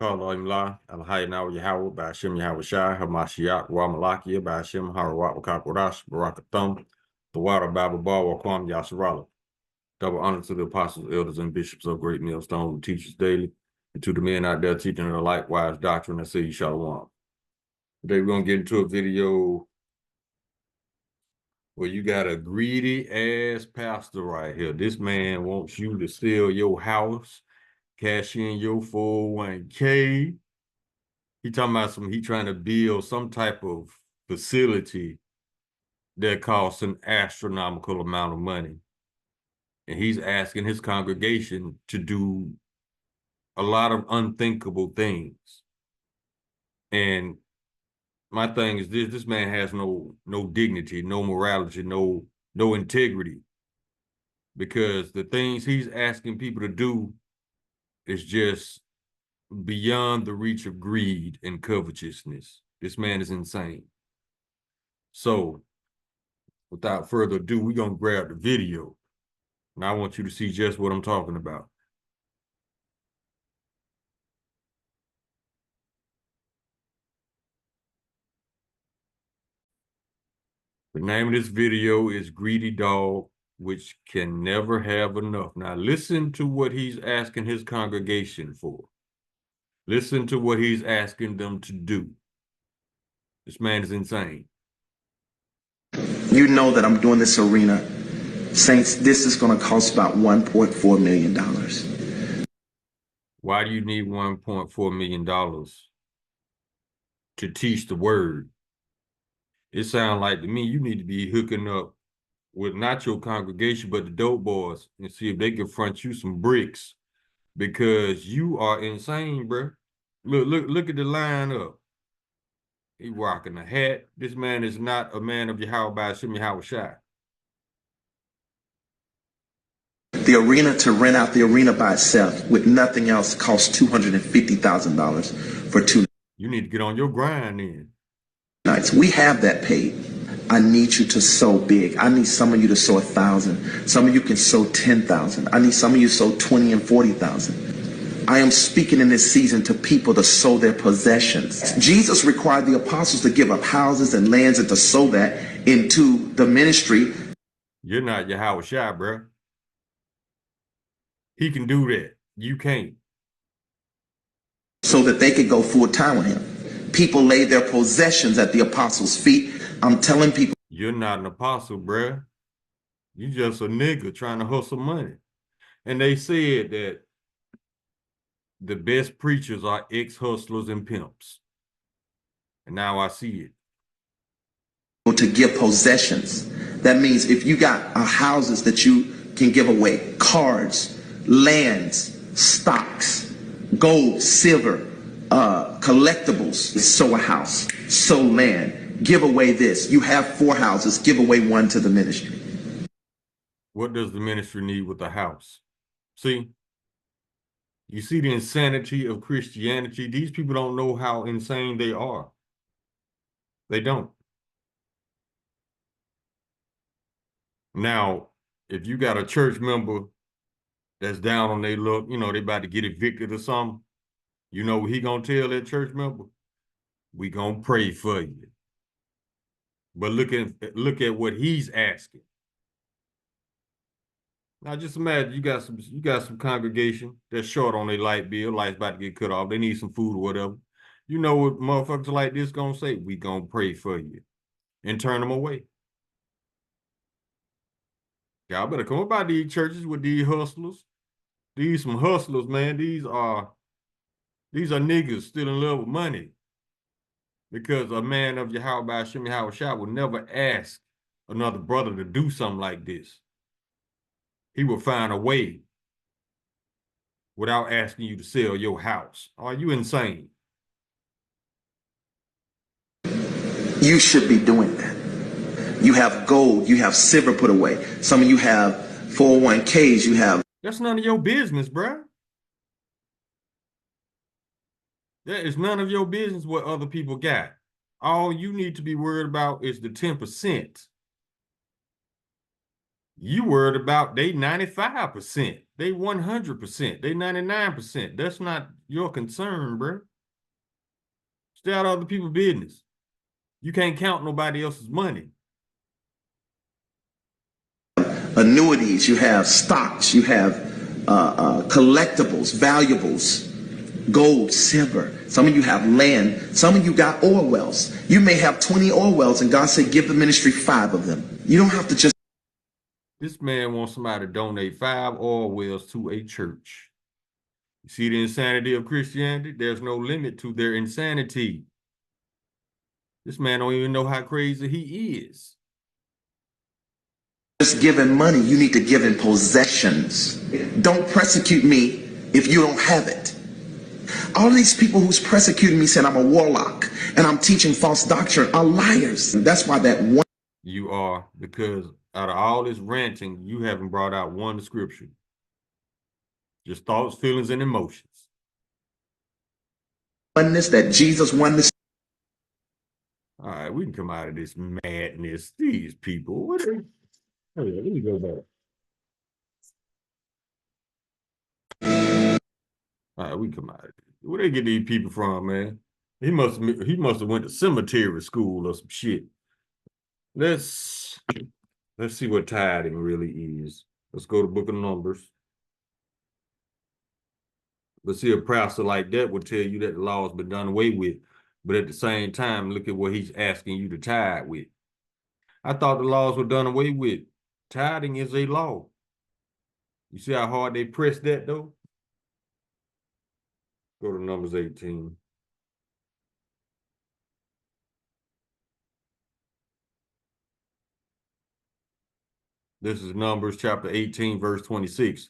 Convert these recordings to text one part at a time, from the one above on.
Kala Imla, Alhaina Yahweh, Bashim Yahweh Shai, Hamashiach, Wamalakia, Bashim, Harawat, Wakakorash, Barakathum, the water Bible Bar, Wakwam Yasharala. Double honor to the apostles, elders, and bishops of Great Millstone who teach us daily, and to the men out there teaching the likewise doctrine that say Shalom. Today we're going to get into a video where you got a greedy ass pastor right here. This man wants you to sell your house, cash in your 401k. He talking about he trying to build some type of facility that costs an astronomical amount of money. And he's asking his congregation to do a lot of unthinkable things. And my thing is this man has no dignity, no morality, no integrity. Because the things he's asking people to do is just beyond the reach of greed and covetousness. This man is insane. So, without further ado, we're going to grab the video. And I want you to see just what I'm talking about. The name of this video is Greedy Dog, which can never have enough. Now, listen to what he's asking his congregation for. Listen to what he's asking them to do. This man is insane. You know that I'm doing this arena. Saints, this is going to cost about $1.4 million. Why do you need $1.4 million to teach the word? It sounds like to me you need to be hooking up with not your congregation, but the dope boys and see if they can front you some bricks, because you are insane, bro. Look at the lineup. He rocking a hat. This man is not a man of Yahweh by Shimmy Yahweh Shai. The arena, to rent out the arena by itself with nothing else, costs $250,000 for 2 You need to get on your grind then. nights. We have that paid. I need you to sow big. I need some of you to sow 1,000. Some of you can sow 10,000. I need some of you to sow 20 and 40,000. I am speaking in this season to people to sow their possessions. Jesus required the apostles to give up houses and lands and to sow that into the ministry. You're not Yahweh Shai, bro. He can do that. You can't. So that they could go full time with him. People laid their possessions at the apostles' feet. I'm telling people. You're not an apostle, bro. You just a nigga trying to hustle money. And they said that the best preachers are ex-hustlers and pimps. And now I see it. To give possessions. That means if you got houses that you can give away, cars, lands, stocks, gold, silver, collectibles, sow a house, sow land, give away this. You have 4 houses, give away 1 to the ministry. What does the ministry need with a house? See? You see the insanity of Christianity? These people don't know how insane they are. They don't. Now, if you got a church member that's down on their luck, you know, they about to get evicted or something, you know what he gonna tell that church member? We gonna pray for you. But look at what he's asking. Now just imagine you got some congregation that's short on their light bill, light's about to get cut off, they need some food or whatever. You know what motherfuckers like this gonna say? We gonna pray for you and turn them away. Y'all better come about these churches with these hustlers. These some hustlers, man. These are niggas still in love with money. Because a man of Yahweh by Shimmy Yahweh Shai would never ask another brother to do something like this. He will find a way without asking you to sell your house. Are you insane? You should be doing that. You have gold, you have silver put away. Some of you have 401ks, you have. That's none of your business, bruh. That is none of your business what other people got. All you need to be worried about is the 10%. You worried about they 95%, they 100%, they 99%. That's not your concern, bro. Stay out of other people's business. You can't count nobody else's money. Annuities, you have stocks, you have collectibles, valuables, gold, silver. Some of you have land. Some of you got oil wells. You may have 20 oil wells, and God said, give the ministry 5 of them. You don't have to just. This man wants somebody to donate 5 oil wells to a church. You see the insanity of Christianity? There's no limit to their insanity. This man don't even know how crazy he is. Just giving money, you need to give in possessions. Don't persecute me if you don't have it. All of these people who's persecuting me saying I'm a warlock and I'm teaching false doctrine are liars. That's why that one. You are, because out of all this ranting, you haven't brought out one scripture. Just thoughts, feelings, and emotions. Oneness that Jesus won this. All right, we can come out of this madness. These people, what are, oh yeah, let me go back. All right, we come out of it. Where they get these people from, man? He must have went to cemetery school or some shit. Let's see what tithing really is. Let's go to Book of Numbers. Let's see, a pastor like that would tell you that the law has been done away with, but at the same time, look at what he's asking you to tithe with. I thought the laws were done away with. Tithing is a law. You see how hard they press that though? Go to Numbers 18. This is Numbers chapter 18, verse 26.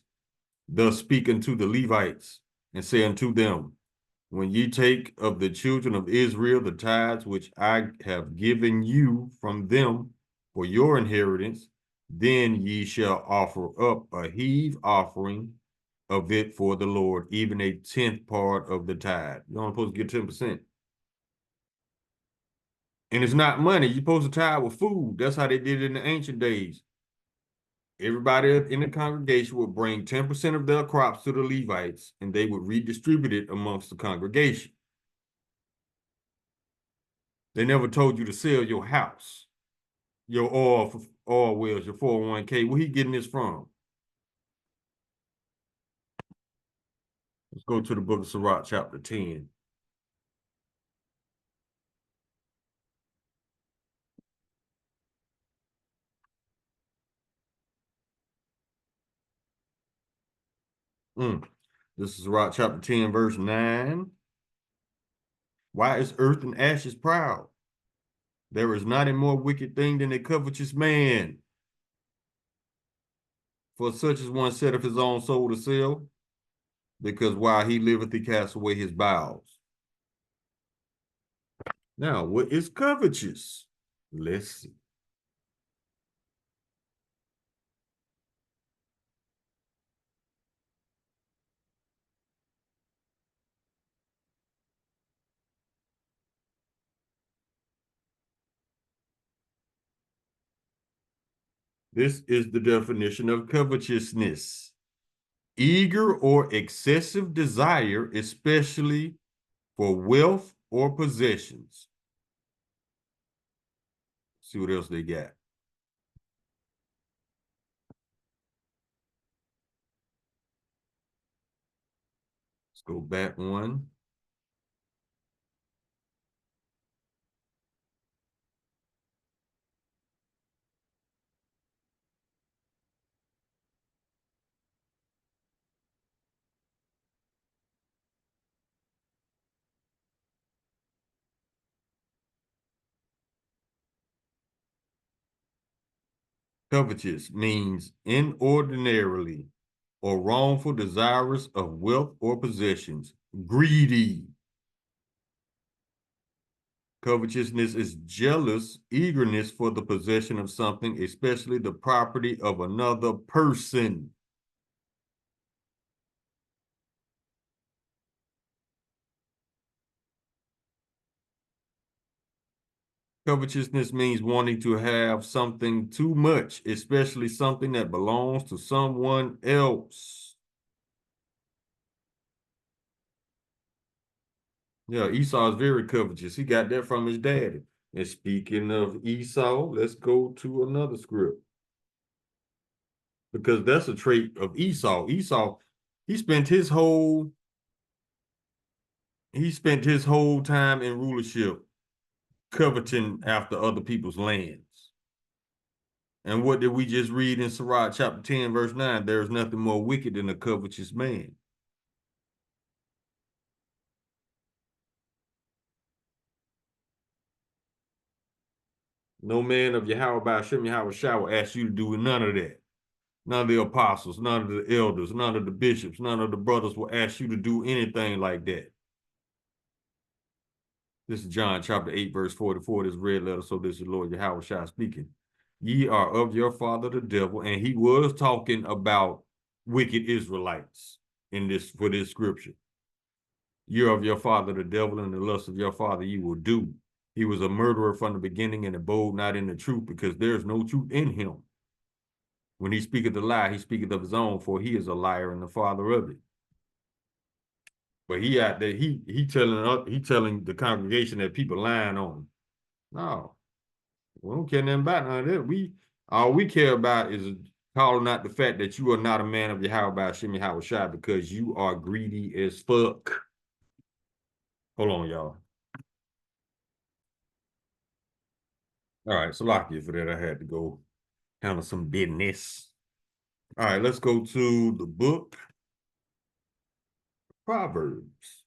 Thus speak unto the Levites, and say unto them, when ye take of the children of Israel the tithes which I have given you from them for your inheritance, then ye shall offer up a heave offering of it for the Lord, even a 10th part of the tithe. You're only supposed to get 10%. And it's not money. You're supposed to tithe with food. That's how they did it in the ancient days. Everybody in the congregation would bring 10% of their crops to the Levites, and they would redistribute it amongst the congregation. They never told you to sell your house, your oil wells, your 401k. Where he getting this from? Let's go to the book of Sirach, chapter 10. This is Sirach, chapter 10, verse 9. Why is earth and ashes proud? There is not a more wicked thing than a covetous man. For such as one setteth his own soul to sell, because while he liveth, he casts away his bowels. Now, what is covetous? Let's see. This is the definition of covetousness. Eager or excessive desire, especially for wealth or possessions. See what else they got. Let's go back one. Covetous means inordinarily or wrongful desirous of wealth or possessions. Greedy. Covetousness is jealous eagerness for the possession of something, especially the property of another person. Covetousness means wanting to have something too much, especially something that belongs to someone else. Yeah, Esau is very covetous. He got that from his daddy. And speaking of Esau, let's go to another script because that's a trait of Esau. Esau, he spent his whole he spent his whole time in rulership coveting after other people's lands. And what did we just read in Sirach chapter 10, verse 9? There is nothing more wicked than a covetous man. No man of Yahweh by Hashem Yahweh Shah will ask you to do none of that. None of the apostles, none of the elders, none of the bishops, none of the brothers will ask you to do anything like that. This is John chapter 8, verse 44. This red letter. So this is the Lord Yahweh Shah speaking. Ye are of your father the devil. And he was talking about wicked Israelites in this for this scripture. You're of your father the devil, and the lust of your father you will do. He was a murderer from the beginning and abode not in the truth, because there is no truth in him. When he speaketh a lie, he speaketh of his own, for he is a liar and the father of it. But he out there, he telling the congregation that people lying on him. No, we don't care nothing about none of that. All we care about is calling out the fact that you are not a man of Yahweh by Hashem Yahweh Shai, because you are greedy as fuck. Hold on, y'all. All right, so lock you for that. I had to go handle some business. All right, let's go to the book Proverbs,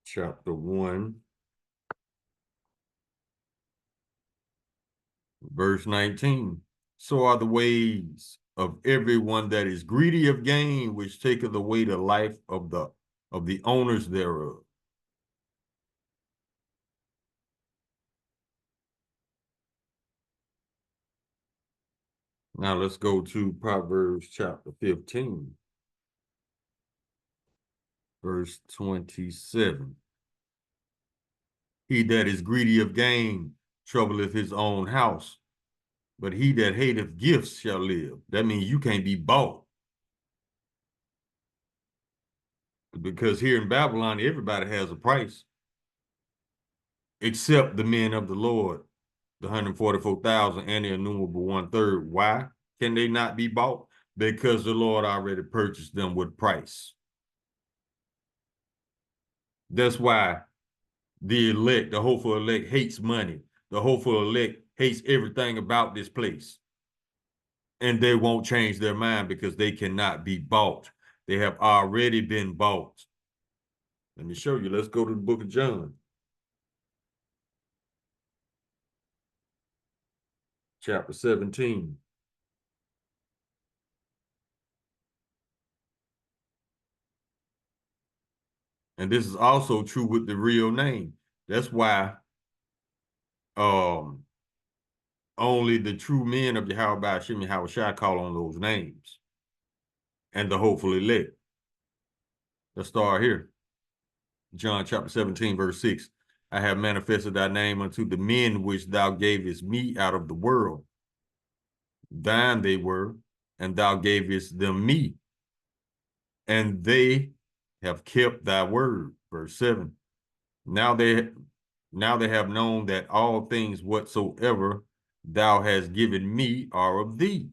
chapter 1, verse 19. So are the ways of everyone that is greedy of gain, which taketh away the life of the owners thereof. Now let's go to Proverbs chapter 15, verse 27. He that is greedy of gain troubleth his own house, but he that hateth gifts shall live. That means you can't be bought. Because here in Babylon, everybody has a price, except the men of the Lord, the 144,000 and the innumerable 1/3. Why can they not be bought? Because the Lord already purchased them with price. That's why the elect, the hopeful elect, hates money. The hopeful elect hates everything about this place. And they won't change their mind because they cannot be bought. They have already been bought. Let me show you. Let's go to the book of John, chapter 17. And this is also true with the real name. That's why um, only the true men of Yahweh by Hashem Yahweh Shai call on those names, and the hopeful elect. Let's start here. John chapter 17, verse 6. I have manifested thy name unto the men which thou gavest me out of the world. Thine they were, and thou gavest them me, and they have kept thy word. Verse 7. Now they have known that all things whatsoever thou hast given me are of thee.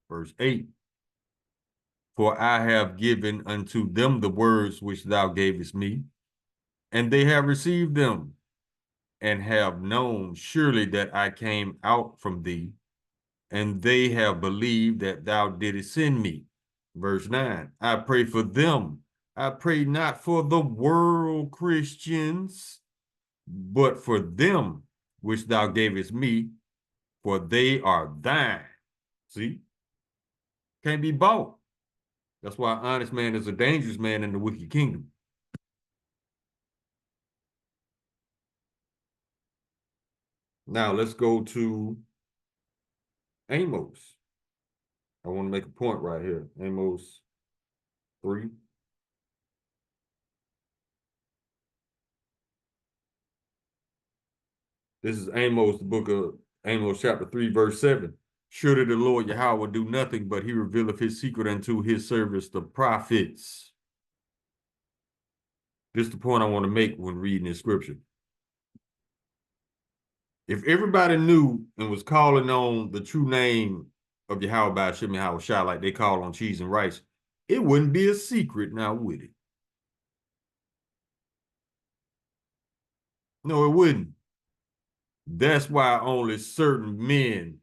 Verse 8. For I have given unto them the words which thou gavest me, and they have received them, and have known surely that I came out from thee, and they have believed that thou didst send me. Verse 9. I pray for them. I pray not for the world, Christians, but for them which thou gavest me, for they are thine. See? Can't be bought. That's why an honest man is a dangerous man in the wicked kingdom. Now let's go to Amos. I want to make a point right here. Amos 3. This is Amos, the book of Amos, chapter 3, verse 7. Surely the Lord Yahweh will do nothing, but he revealeth his secret unto his servants, the prophets. This is the point I want to make when reading this scripture. If everybody knew and was calling on the true name of Yahweh by Hashem Yahweh Shai, like they call on cheese and rice, it wouldn't be a secret now, would it? No, it wouldn't. That's why only certain men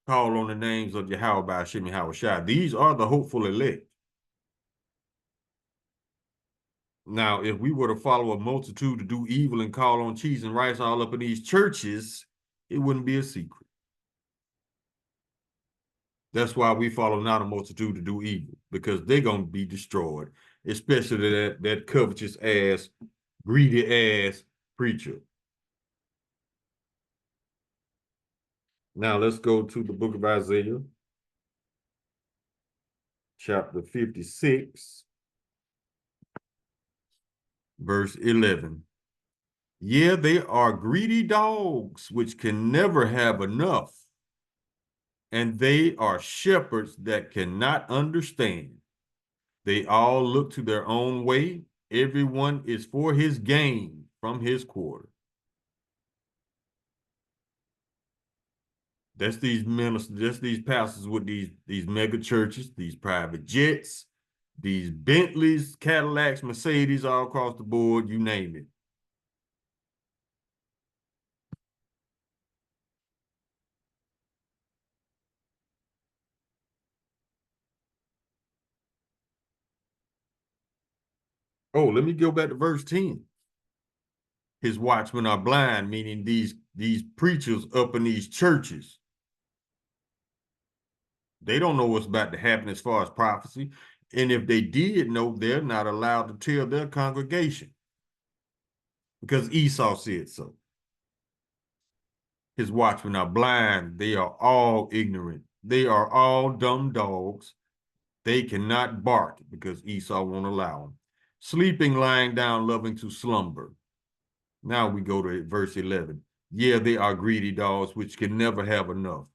call on the names of Yahweh by Hashem Yahweh Shai. These are the hopeful elect. Now, if we were to follow a multitude to do evil and call on cheese and rice all up in these churches, it wouldn't be a secret. That's why we follow not a multitude to do evil, because they're going to be destroyed, especially that covetous ass, greedy ass preacher. Now let's go to the book of Isaiah, chapter 56, verse 11. Yeah, they are greedy dogs which can never have enough, and they are shepherds that cannot understand. They all look to their own way. Everyone is for his gain from his quarter. That's these ministers, that's these pastors with these mega churches, these private jets, these Bentleys, Cadillacs, Mercedes, all across the board, you name it. Oh, let me go back to verse 10. His watchmen are blind, meaning these preachers up in these churches. They don't know what's about to happen as far as prophecy. And if they did know, they're not allowed to tell their congregation because Esau said so. His watchmen are blind. They are all ignorant. They are all dumb dogs. They cannot bark because Esau won't allow them. Sleeping, lying down, loving to slumber. Now we go to verse 11. Yeah, they are greedy dogs which can never have enough.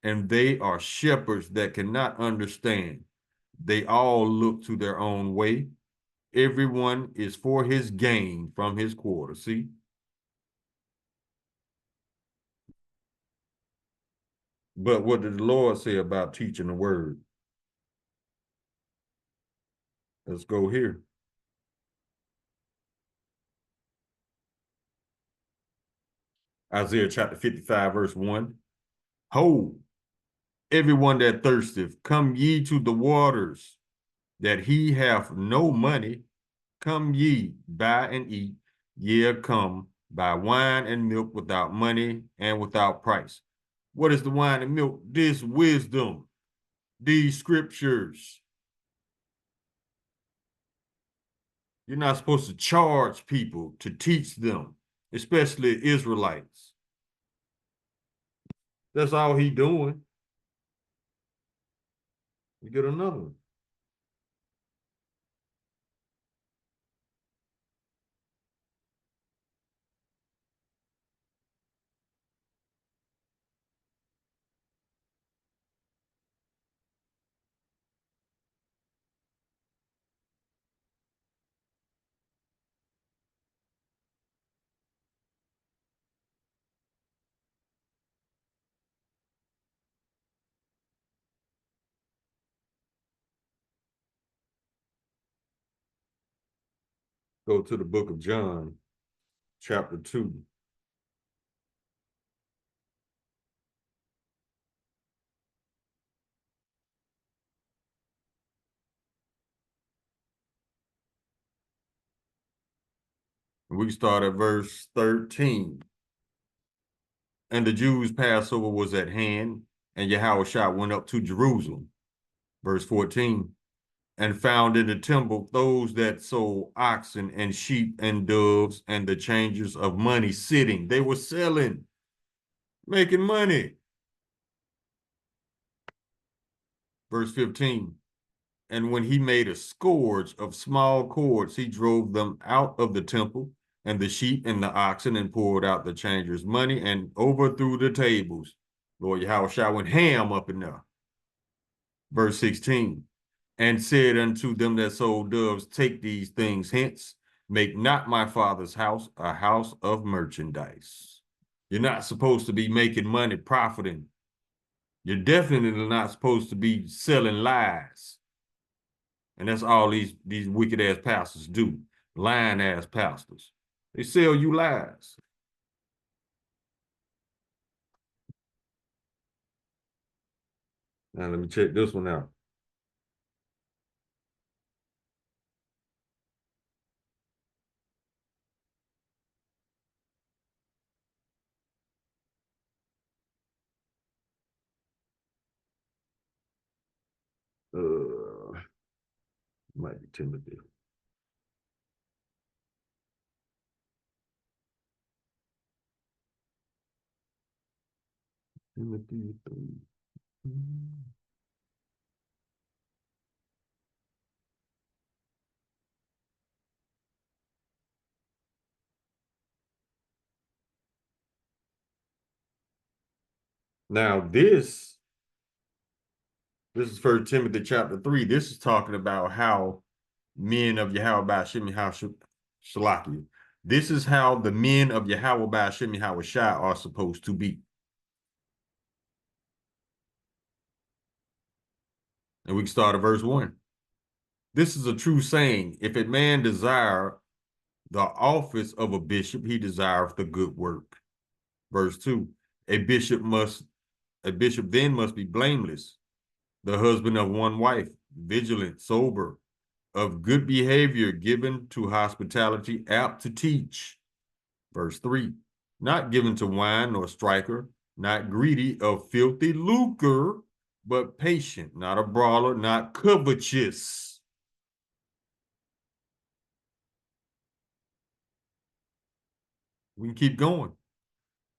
And they are shepherds that cannot understand. They all look to their own way. Everyone is for his gain from his quarter. See? But what did the Lord say about teaching the word? Let's go here. Isaiah chapter 55, verse 1. Ho, everyone that thirsteth, come ye to the waters, that he hath no money. Come ye, buy and eat. Yea, come, buy wine and milk without money and without price. What is the wine and milk? This wisdom, these scriptures. You're not supposed to charge people to teach them, especially Israelites. That's all he doing. You get another one. Go to the book of John, chapter 2. We start at verse 13. And the Jews' Passover was at hand, and Yahushua went up to Jerusalem. Verse 14. And found in the temple those that sold oxen and sheep and doves and the changers of money sitting. They were selling, making money. Verse 15. And when he made a scourge of small cords, he drove them out of the temple and the sheep and the oxen, and poured out the changers' money, and overthrew the tables. Lord Yahushua went ham up in there. Verse 16, and said unto them that sold doves, take these things hence, make not my father's house a house of merchandise. You're not supposed to be making money, profiting. You're definitely not supposed to be selling lies. And that's all these wicked ass pastors do. Lying ass pastors. They sell you lies. Now let me check this one out. Might be Timothy. Timothy 3. Now this is First Timothy chapter 3. This is talking about how men of Yahweh Shalaki. This is how the men of Yahweh Shai are supposed to be. And we can start at verse 1. This is a true saying. If a man desire the office of a bishop, he desireth the good work. Verse 2. A bishop then must be blameless, the husband of one wife, vigilant, sober, of good behavior, given to hospitality, apt to teach. Verse 3, not given to wine nor striker, not greedy of filthy lucre, but patient, not a brawler, not covetous. We can keep going.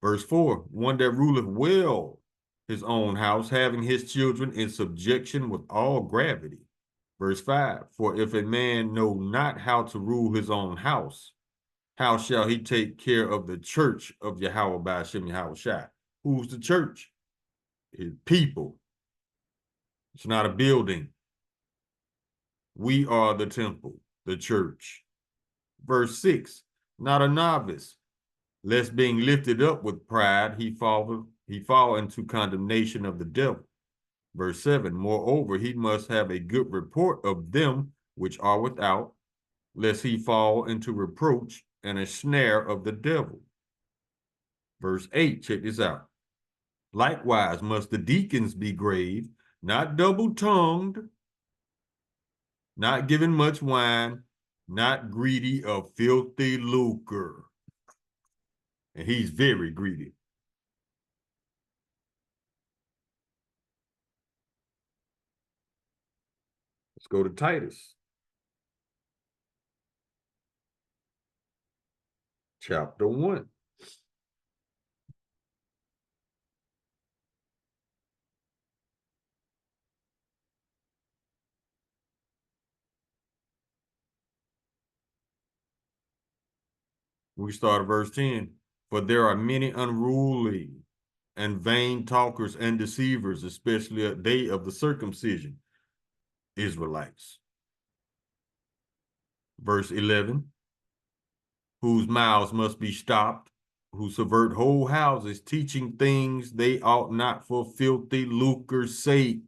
Verse 4, one that ruleth well his own house, having his children in subjection with all gravity. Verse 5, for if a man know not how to rule his own house, how shall he take care of the church of Yahweh by Hashem Yahweh Shai? Who's the church? His people. It's not a building. We are the temple, the church. Verse 6, not a novice, lest being lifted up with pride, he fall into condemnation of the devil. Verse 7, moreover, he must have a good report of them which are without, lest he fall into reproach and a snare of the devil. Verse 8, check this out. Likewise must the deacons be grave, not double-tongued, not giving much wine, not greedy of filthy lucre. And he's very greedy. Let's go to Titus. Chapter 1. We start at verse 10. For there are many unruly and vain talkers and deceivers, especially a day of the circumcision, Israelites. Verse 11. Whose mouths must be stopped, who subvert whole houses, teaching things they ought not for filthy lucre's sake.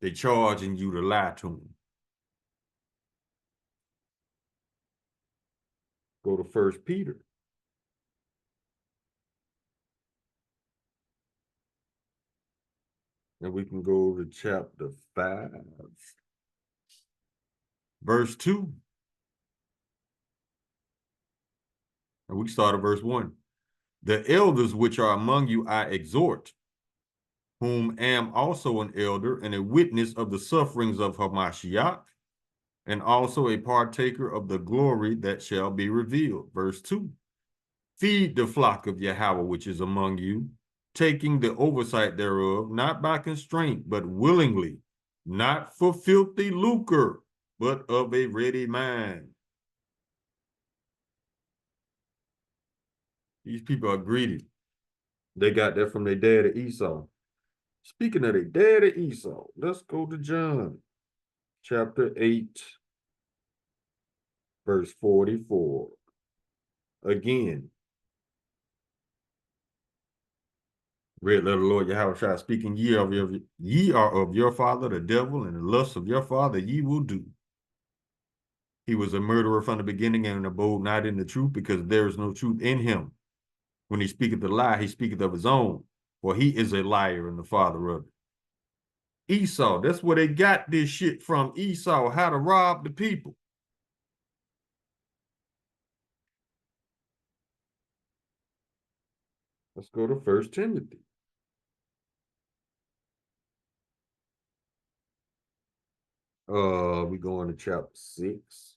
They charging you to lie to them. Go to 1 Peter. And we can go to chapter 5, verse 2. And we start at verse 1. The elders which are among you I exhort, whom am also an elder and a witness of the sufferings of Hamashiach, and also a partaker of the glory that shall be revealed. Verse 2. Feed the flock of Yahweh which is among you, taking the oversight thereof, not by constraint, but willingly, not for filthy lucre, but of a ready mind. These people are greedy. They got that from their dad Esau. Speaking of their dad Esau, let's go to John chapter 8, verse 44. Again, red letter Lord Yahweh speaking, ye are of your father the devil, and the lusts of your father ye will do. He was a murderer from the beginning and abode not in the truth, because there is no truth in him. When he speaketh a lie, he speaketh of his own, for he is a liar and the father of it. Esau, that's where they got this shit from. Esau, how to rob the people. Let's go to 1 Timothy. We go into chapter 6.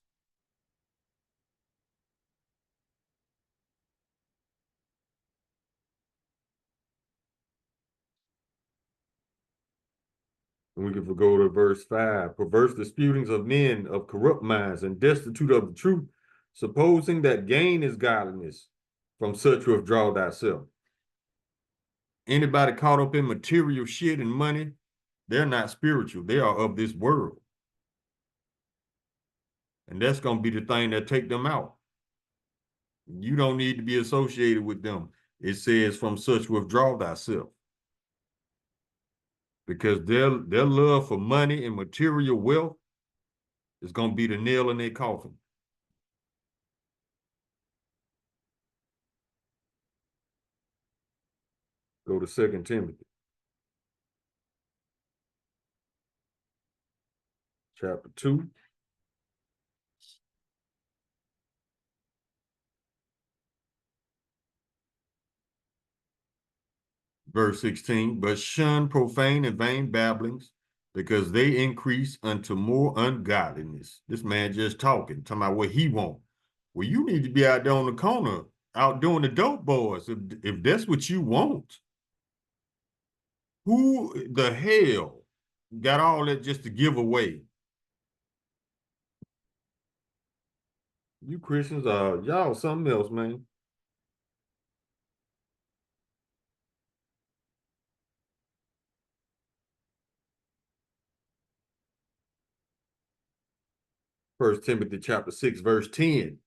And we can go to verse 5. Perverse disputings of men of corrupt minds and destitute of the truth, supposing that gain is godliness. From such withdraw thyself. Anybody caught up in material shit and money, they're not spiritual. They are of this world. And that's going to be the thing that take them out. You don't need to be associated with them. It says, from such withdraw thyself. Because their love for money and material wealth is going to be the nail in their coffin. Go to 2 Timothy. Chapter 2. Verse 16. But shun profane and vain babblings, because they increase unto more ungodliness. This man just talking about what he want. Well, you need to be out there on the corner, out doing the dope boys, if that's what you want. Who the hell got all that just to give away? You Christians are y'all something else, man. First Timothy chapter 6, verse 10.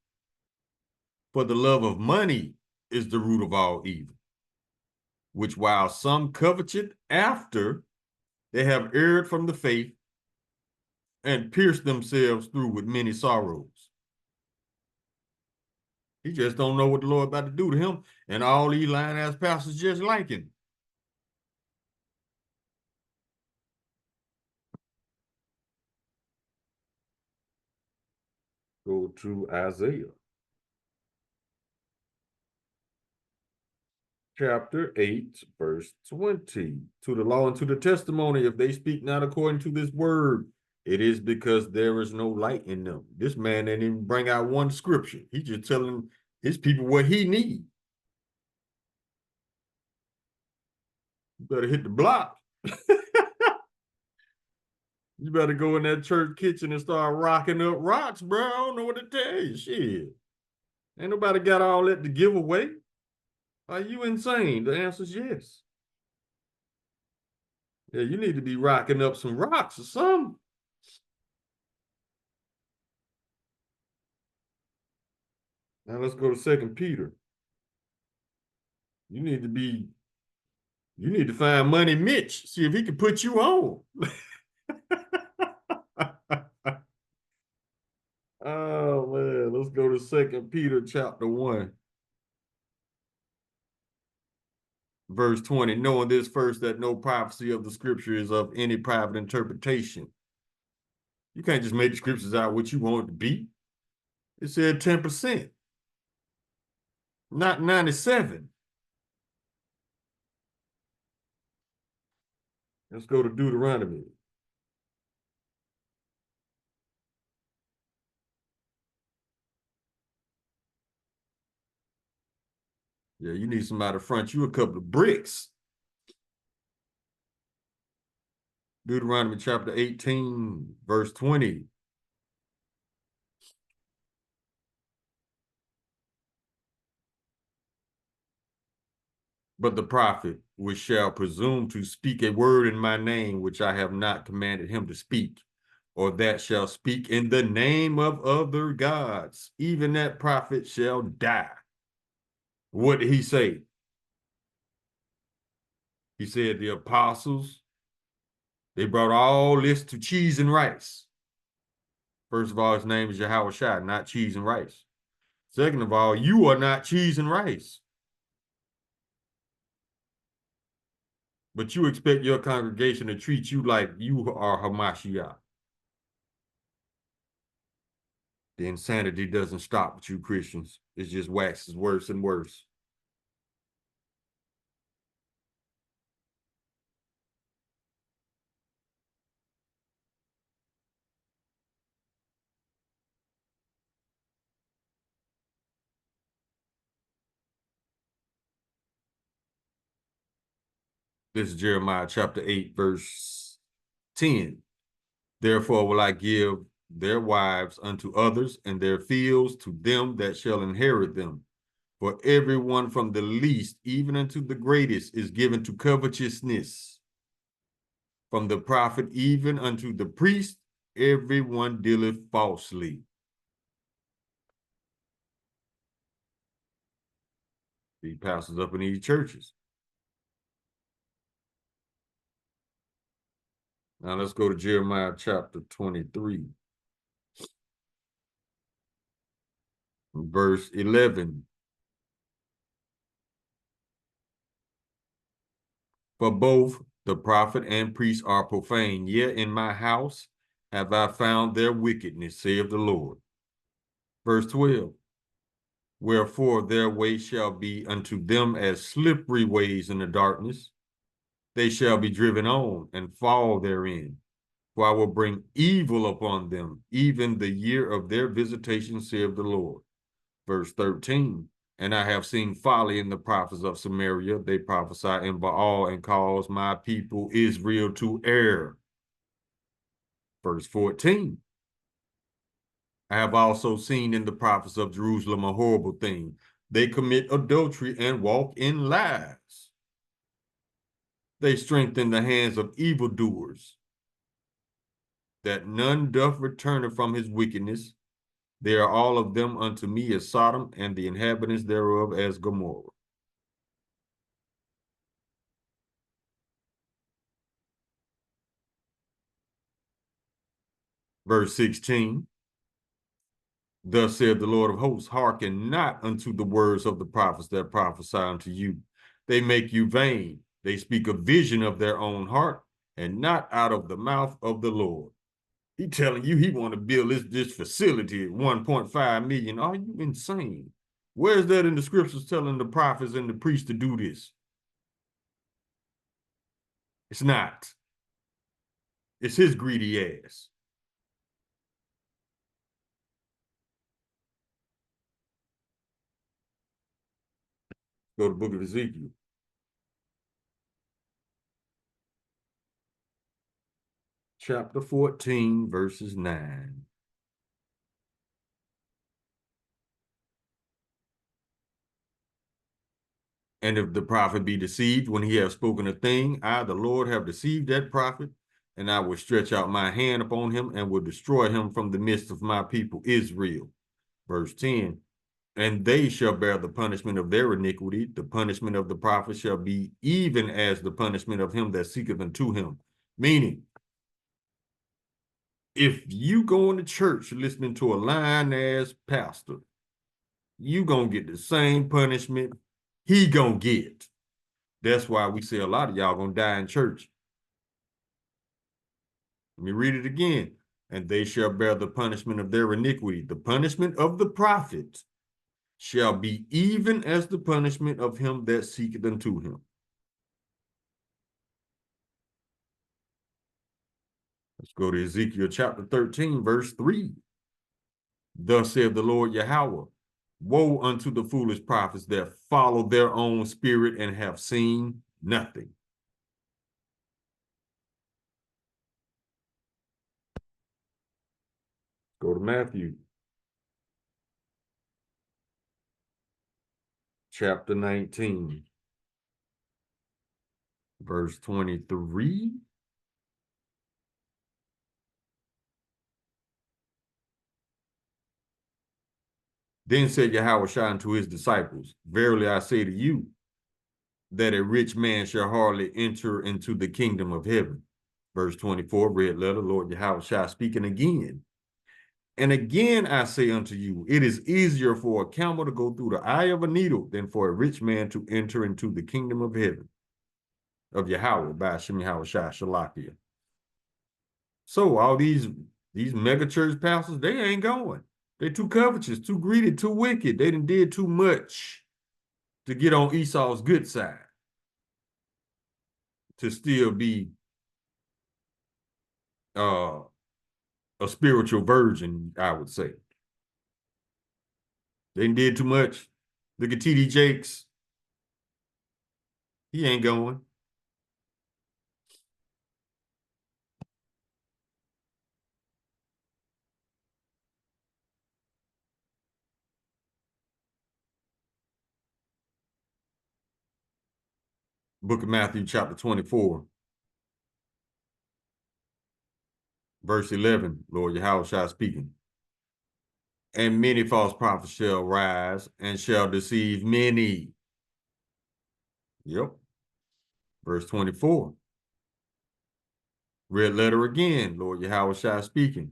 For the love of money is the root of all evil, which while some coveted after, they have erred from the faith and pierced themselves through with many sorrows. He just don't know what the Lord about to do to him, and all these lying ass pastors just like him. Go to Isaiah chapter 8, verse 20. To the law and to the testimony, if they speak not according to this word, it is because there is no light in them. This man didn't even bring out one scripture. He just telling his people what he need. You better hit the block. You better go in that church kitchen and start rocking up rocks, bro. I don't know what to tell you. Shit. Ain't nobody got all that to give away. Are you insane? The answer is yes. Yeah, you need to be rocking up some rocks or something. Now let's go to 2 Peter. You need to be, you need to find Money Mitch, see if he can put you on. Oh man, let's go to 2 Peter chapter 1. Verse 20, knowing this first, that no prophecy of the scripture is of any private interpretation. You can't just make the scriptures out what you want it to be. It said 10%, not 97. Let's go to Deuteronomy. Yeah, you need somebody to front you a couple of bricks. Deuteronomy chapter 18, verse 20. But the prophet which shall presume to speak a word in my name, which I have not commanded him to speak, or that shall speak in the name of other gods, even that prophet shall die. What did he say? He said the apostles, they brought all this to cheese and rice. First of all, his name is Yahweh Shai, not cheese and rice. Second of all, you are not cheese and rice. But you expect your congregation to treat you like you are Hamashiach. The insanity doesn't stop with you Christians. It just waxes worse and worse. This is Jeremiah chapter 8, verse 10. Therefore will I give their wives unto others, and their fields to them that shall inherit them. For everyone from the least even unto the greatest is given to covetousness. From the prophet even unto the priest, everyone dealeth falsely. These pastors up in these churches. Now let's go to Jeremiah chapter 23, verse 11. For both the prophet and priest are profane, yet in my house have I found their wickedness, saith the Lord. Verse 12. Wherefore their way shall be unto them as slippery ways in the darkness. They shall be driven on and fall therein. For I will bring evil upon them, even the year of their visitation, saith the Lord. Verse 13. And I have seen folly in the prophets of Samaria. They prophesy in Baal and cause my people Israel to err. Verse 14. I have also seen in the prophets of Jerusalem a horrible thing. They commit adultery and walk in lies. They strengthen the hands of evildoers, that none doth return from his wickedness. They are all of them unto me as Sodom, and the inhabitants thereof as Gomorrah. Verse 16. Thus saith the Lord of hosts, hearken not unto the words of the prophets that prophesy unto you. They make you vain. They speak a vision of their own heart, and not out of the mouth of the Lord. He telling you he want to build this facility at 1.5 million. Are you insane? Where's that in the scriptures telling the prophets and the priests to do this? It's not. It's his greedy ass. Go to the book of Ezekiel. Chapter 14, verses 9. And if the prophet be deceived when he have spoken a thing, I, the Lord, have deceived that prophet, and I will stretch out my hand upon him and will destroy him from the midst of my people Israel. Verse 10. And they shall bear the punishment of their iniquity. The punishment of the prophet shall be even as the punishment of him that seeketh unto him. Meaning, if you go into church listening to a lying-ass pastor, you gonna get the same punishment he gonna get. That's why we say a lot of y'all gonna die in church. Let me read it again. And they shall bear the punishment of their iniquity. The punishment of the prophet shall be even as the punishment of him that seeketh unto him. Let's go to Ezekiel chapter 13, verse 3. Thus saith the Lord Yahweh, woe unto the foolish prophets that follow their own spirit and have seen nothing. Go to Matthew chapter 19. verse 23. Then said Yahweh unto his disciples, verily I say to you, that a rich man shall hardly enter into the kingdom of heaven. Verse 24, red letter, Lord Yahweh speaking again. And again I say unto you, it is easier for a camel to go through the eye of a needle than for a rich man to enter into the kingdom of heaven. Of Yahweh, by Hashem Yahweh Shalakia. So all these mega church pastors, they ain't going. They too covetous, too greedy, too wicked. They did too much to get on Esau's good side, to still be a spiritual virgin, I would say. They did too much. Look at TD Jakes. He ain't going. Book of Matthew, chapter 24, verse 11, Lord Yahweh speaking. And many false prophets shall rise and shall deceive many. Yep. Verse 24. Red letter again, Lord Yahweh speaking.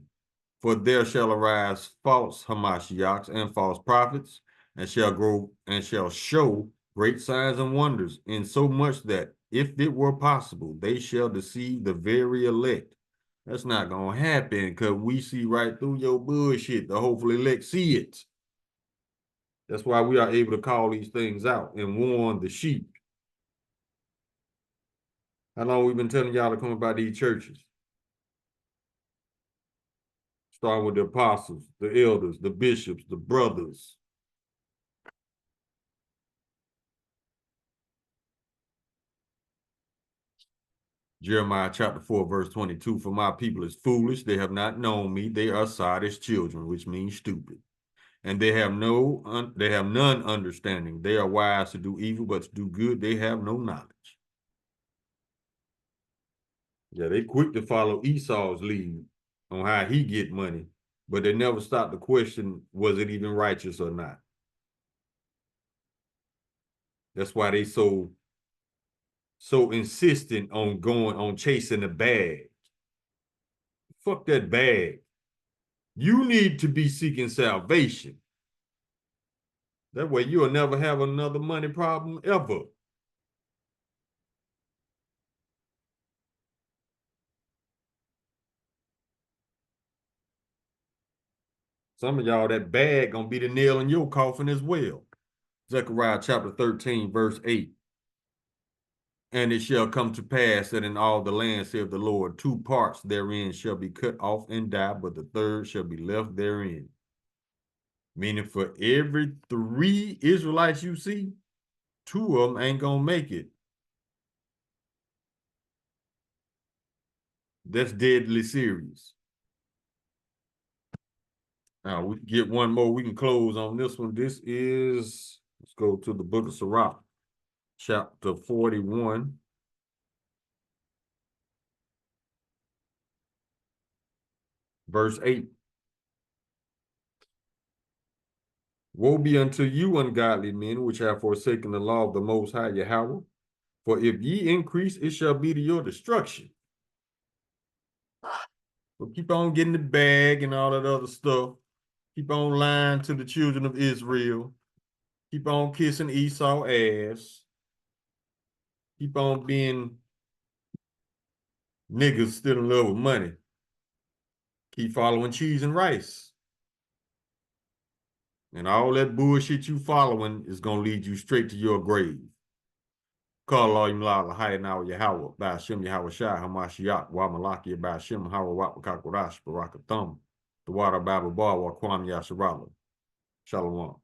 For there shall arise false Hamashiachs and false prophets, and shall show great signs and wonders, in so much that if it were possible, they shall deceive the very elect. That's not gonna happen because we see right through your bullshit. The hopeful elect see it. That's why we are able to call these things out and warn the sheep. How long we been telling y'all to come about these churches? Starting with the apostles, the elders, the bishops, the brothers. Jeremiah chapter 4, verse 22, for my people is foolish. They have not known me. They are sottish children, which means stupid. And they have none understanding. They are wise to do evil, but to do good, they have no knowledge. Yeah, they quick to follow Esau's lead on how he get money, but they never stop to question, was it even righteous or not? That's why they so insistent on chasing the bag. Fuck that bag. You need to be seeking salvation. That way you'll never have another money problem ever. Some of y'all, that bag gonna be the nail in your coffin as well. Zechariah chapter 13, verse 8. And it shall come to pass that in all the land, saith the Lord, 2 parts therein shall be cut off and die, but the third shall be left therein. Meaning for every 3 Israelites you see, 2 of them ain't gonna make it. That's deadly serious. Now we can get one more. We can close on this one. This is, let's go to the book of Sirach, chapter 41. Verse 8. Woe be unto you, ungodly men, which have forsaken the law of the Most High Yahweh. For if ye increase, it shall be to your destruction. So keep on getting the bag and all that other stuff. Keep on lying to the children of Israel. Keep on kissing Esau's ass. Keep on being niggas still in love with money. Keep following cheese and rice. And all that bullshit you following is going to lead you straight to your grave. Call all you la high now Yahweh, by Hashem Yahweh Shai, Hamashiach, Wa Malaki, by Hashem, Hawa Wapakakorash, Barakathum, the water Bible Bar, Wa Kwam Yasharala. Shalom.